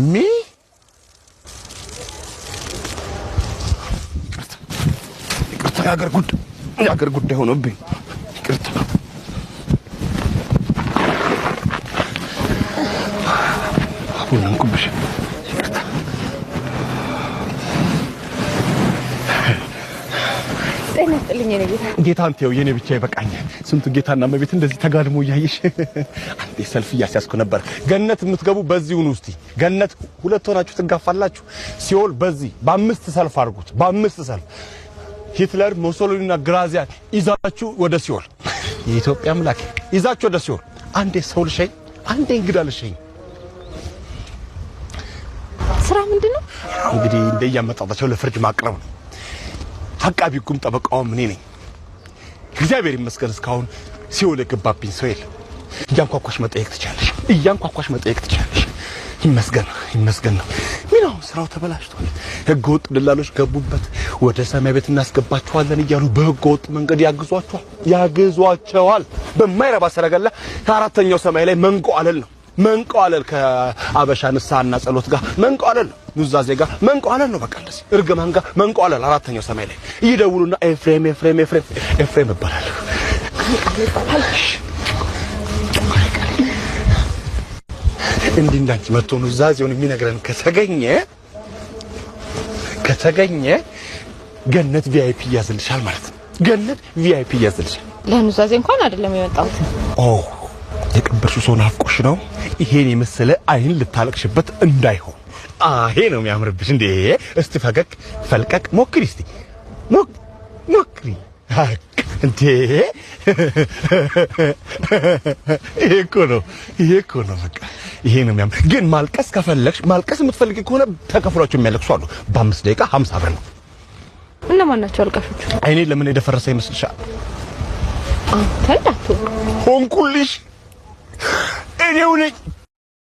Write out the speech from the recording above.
ሚ ይቅርታ የአገር ጉዳይ ሆኖብኝ ይቅርታ። ሁሉም ኩብሽ ይቅርታ። ጤና ይስጥልኝ የኔ ጌታ። ጌታ አንተው የኔ ብቻ ይበቃኝ። ስንቱ ጌታና መቤት እንደዚህ ተጋድሞ እያየሽ አንዴ ሰልፍ እያስያዝኩ ነበር። ገነት የምትገቡ በዚሁ ነው። እስቲ ገነት ሁለት ሆናችሁ ትጋፋላችሁ። ሲኦል በዚህ በአምስት ሰልፍ አድርጉት። በአምስት ሰልፍ ሂትለር ሞሶሎኒና ግራዚያን ይዛችሁ ወደ ሲኦል፣ የኢትዮጵያ አምላክ ይዛችሁ ወደ ሲኦል። አንዴ ሰው ልሸኝ፣ አንዴ እንግዳ ልሸኝ። ስራ ምንድነው? እንግዲህ እንደያመጣጣቸው ለፍርድ ማቅረብ ነው። አቃቢ ሕጉም ጠበቃውም እኔ ነኝ። እግዚአብሔር ይመስገን እስካሁን ሲኦል የገባብኝ ሰው የለም። እያንኳኳሽ መጠየቅ ትችላለሽ። ይመስገን ነው። ምነው ስራው ተበላሽቷል። ህገወጥ ደላሎች ገቡበት። ወደ ሰማይ ቤት እናስገባቸዋለን እያሉ በህገወጥ መንገድ ያግዟቸዋል። በማይረባ ሰረገላ ከአራተኛው ሰማይ ላይ መንቆአለል ነው። መንቆአለል ከአበሻ ንስሐና ጸሎት ጋር መንቆአለል ነው። ኑዛዜ ጋር መንቆአለል ነው። በቃ እንደዚህ እርግማን ጋር መንቆአለል። አራተኛው ሰማይ ላይ ይደውሉና ኤፍሬም ይባላል። እንዲህ እንዳንቺ መጥቶ ኑዛዜውን የሚነግረን ከተገኘ ገነት ቪአይፒ ያዝልሻል ማለት ነው። ገነት ቪአይፒ ያዝልሻል። ለኑዛዜ እንኳን አይደለም የመጣሁት። የቀበርሽው ሰው ናፍቆሽ ነው። ይሄን የመሰለ አይን ልታለቅሽበት እንዳይሆን። ይሄ ነው የሚያምርብሽ እንዴ! እስቲ ፈገግ ፈልቀቅ ሞክሪ። እስቲ ሞክሪ እንዴ! ይሄ እኮ ነው በቃ ይሄ ነው የሚያምር። ግን ማልቀስ ከፈለግሽ ማልቀስ የምትፈልጊ ከሆነ ተከፍሏቸው የሚያለቅሱ አሉ። በ5 ደቂቃ 50 ብር ነው። እነማን ናቸው አልቃሾቹ? አይኔ ለምን የደፈረሰ ይመስልሻል? አንተ እንዳትሆን ሆንኩልሽ እኔው ነኝ።